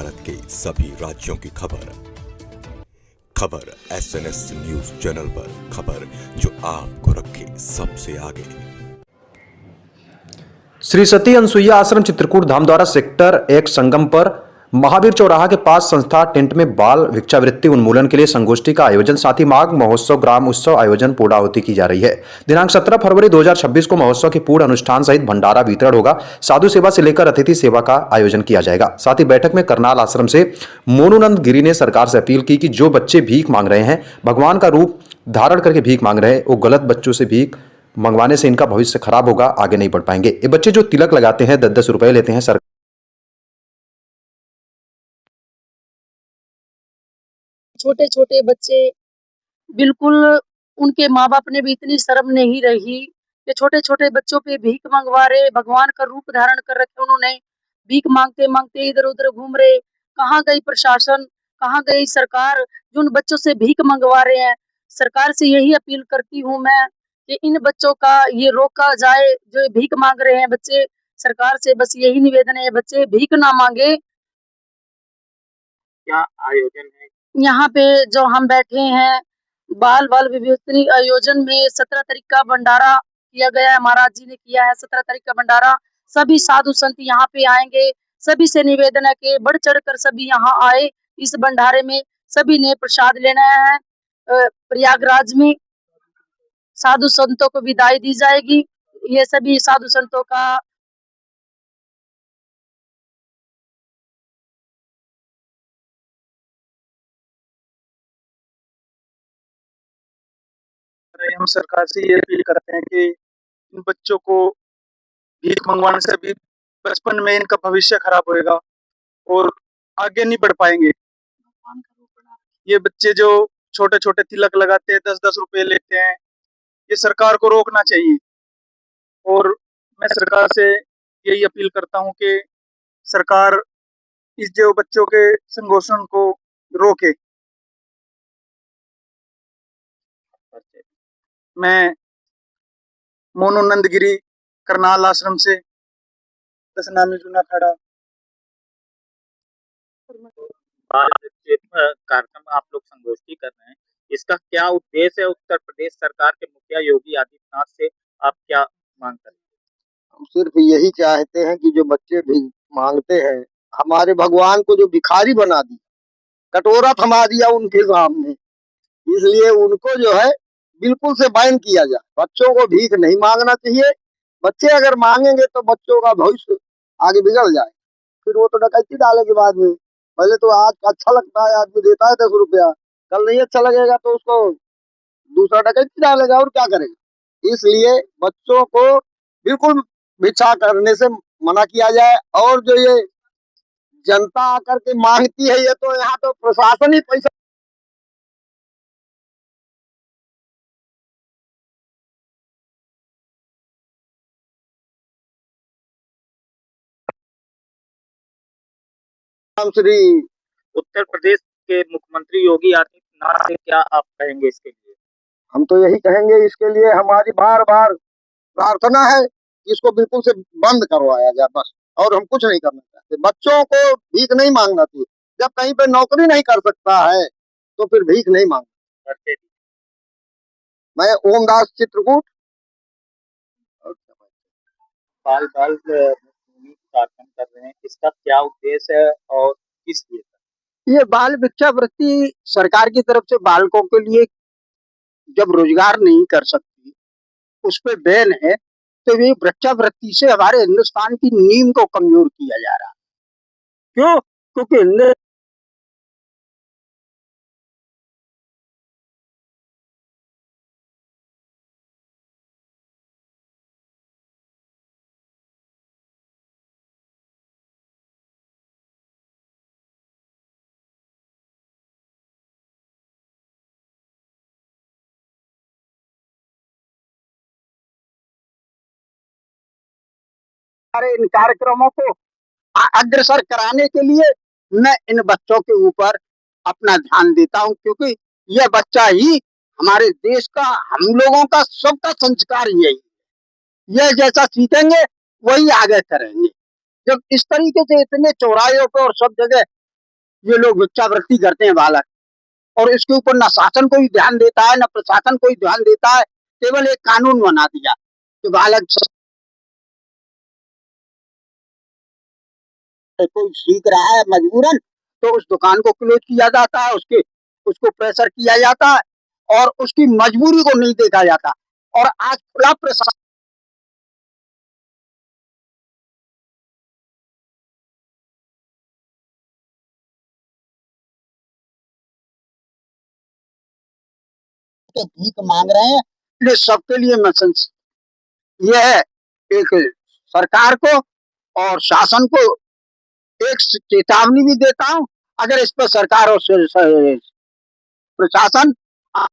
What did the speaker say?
भारत के सभी राज्यों की खबर एसएनएस न्यूज चैनल पर, खबर जो आपको रखे सबसे आगे। श्री सती अनसुईया आश्रम चित्रकूट धाम द्वारा सेक्टर 1 संगम पर महावीर चौराहा के पास संस्था टेंट में बाल भिक्षावृत्ति उन्मूलन के लिए संगोष्ठी का आयोजन, साथ ही माघ महोत्सव ग्राम उत्सव आयोजन पूर्णाहुति की जा रही है। दिनांक 17 फरवरी 2026 को महोत्सव के पूर्ण अनुष्ठान सहित भंडारा वितरण होगा। साधु सेवा से लेकर अतिथि सेवा का आयोजन किया जाएगा। साथ ही बैठक में करनाल आश्रम से मोनूनंद गिरी ने सरकार से अपील की कि जो बच्चे भीख मांग रहे हैं, भगवान का रूप धारण करके भीख मांग रहे हैं, वो गलत बच्चों से भीख मंगवाने से इनका भविष्य खराब होगा, आगे नहीं बढ़ पाएंगे। ये बच्चे जो तिलक लगाते हैं, 10-10 रुपए लेते हैं, छोटे छोटे बच्चे बिल्कुल, उनके माँ बाप ने भी इतनी शर्म नहीं रही कि छोटे छोटे बच्चों पे भीख मंगवा रहे। भगवान का रूप धारण कर रखे उन्होंने, भीख मांगते मांगते इधर उधर घूम रहे। कहाँ गई प्रशासन, कहाँ गई सरकार जो उन बच्चों से भीख मंगवा रहे हैं। सरकार से यही अपील करती हूँ मैं कि इन बच्चों का ये रोका जाए, जो भीख मांग रहे हैं बच्चे। सरकार से बस यही निवेदन है, बच्चे भीख ना मांगे। क्या आयोजन है यहाँ पे जो हम बैठे हैं, बाल बाल विभूति आयोजन में 17 तारीख का भंडारा किया गया है। महाराज जी ने किया है 17 तारीख का भंडारा। सभी साधु संत यहाँ पे आएंगे। सभी से निवेदन है कि बढ़ चढ़ कर सभी यहाँ आए। इस भंडारे में सभी ने प्रसाद लेना है। प्रयागराज में साधु संतों को विदाई दी जाएगी। ये सभी साधु संतों का हम सरकार से ये अपील करते हैं कि इन बच्चों को भीख मंगवाने से भी बचपन में इनका भविष्य खराब होएगा और आगे नहीं बढ़ पाएंगे। ये बच्चे जो छोटे छोटे तिलक लगाते हैं, 10-10 रुपए लेते हैं, ये सरकार को रोकना चाहिए। और मैं सरकार से यही अपील करता हूँ कि सरकार इस जो बच्चों के संगोष्ठन को रोके। मैं मोनूनंद गिरी, करनाल आश्रम से, दशनामी चुना खड़ा। कार्यक्रम आप लोग संगोष्ठी कर रहे हैं, इसका क्या उद्देश्य है? उत्तर प्रदेश सरकार के मुखिया योगी आदित्यनाथ से आप क्या मांग करते हैं? हम सिर्फ यही चाहते हैं कि जो बच्चे भी मांगते हैं, हमारे भगवान को जो भिखारी बना दिया, कटोरा थमा दिया उनके सामने, इसलिए उनको जो है बिल्कुल से बैन किया जाए। बच्चों को भीख नहीं मांगना चाहिए। बच्चे अगर मांगेंगे तो बच्चों का भविष्य आगे बिगड़ जाए, फिर वो तो डकैती डालेंगे बाद में। पहले तो आज अच्छा लगता है, आदमी देता है 10 रुपया, कल नहीं अच्छा लगेगा तो उसको दूसरा डकैती डालेगा और क्या करेगा। इसलिए बच्चों को बिल्कुल भिक्षा करने से मना किया जाए। और जो ये जनता आकर के मांगती है, ये तो यहाँ तो प्रशासन ही पैसा श्री उत्तर प्रदेश के मुख्यमंत्री योगी आदित्यनाथ से क्या आप कहेंगे इसके लिए? हम तो यही कहेंगे, इसके लिए हमारी बार बार प्रार्थना है कि इसको बिल्कुल से बंद करवाया जाए बस, और हम कुछ नहीं करना चाहते। बच्चों को भीख नहीं मांगना चाहिए। जब कहीं पे नौकरी नहीं कर सकता है तो फिर भीख नहीं मांगना। मैं ओमदास चित्रकूट। बाल बाल कार्यक्रम कर रहे हैं, इसका क्या उद्देश्य है और किस लिए? ये बाल भिक्षावृत्ति सरकार की तरफ से बालकों के लिए जब रोजगार नहीं कर सकती, उस पे बैन है, तो ये भिक्षावृत्ति से हमारे हिंदुस्तान की नींव को कमजोर किया जा रहा है। क्यों? क्योंकि इन कार्यक्रमों को अग्रसर कराने के लिए मैं इन बच्चों के ऊपर अपना ध्यान देता हूं, क्योंकि यह बच्चा ही हमारे देश का, हम लोगों का, सबका संस्कार यही है। यह जैसा सीखेंगे वही आगे करेंगे। जब इस तरीके से इतने चौराहों पे और सब जगह ये लोग भिक्षावृत्ति करते हैं बालक, और इसके ऊपर न शासन कोई ध्यान देता है, न प्रशासन कोई ध्यान देता है। केवल एक कानून बना दिया कि बालक कोई सीख रहा है मजबूरन, तो उस दुकान को क्लोज किया जाता है, उसको प्रेशर किया जाता है, और उसकी मजबूरी को नहीं देखा जाता। और आज खुला प्रशासन के भीख मांग रहे हैं, इसलिए सबके लिए मैं यह है एक सरकार को और शासन को एक चेतावनी भी देता हूँ। अगर इस पर सरकार और प्रशासन और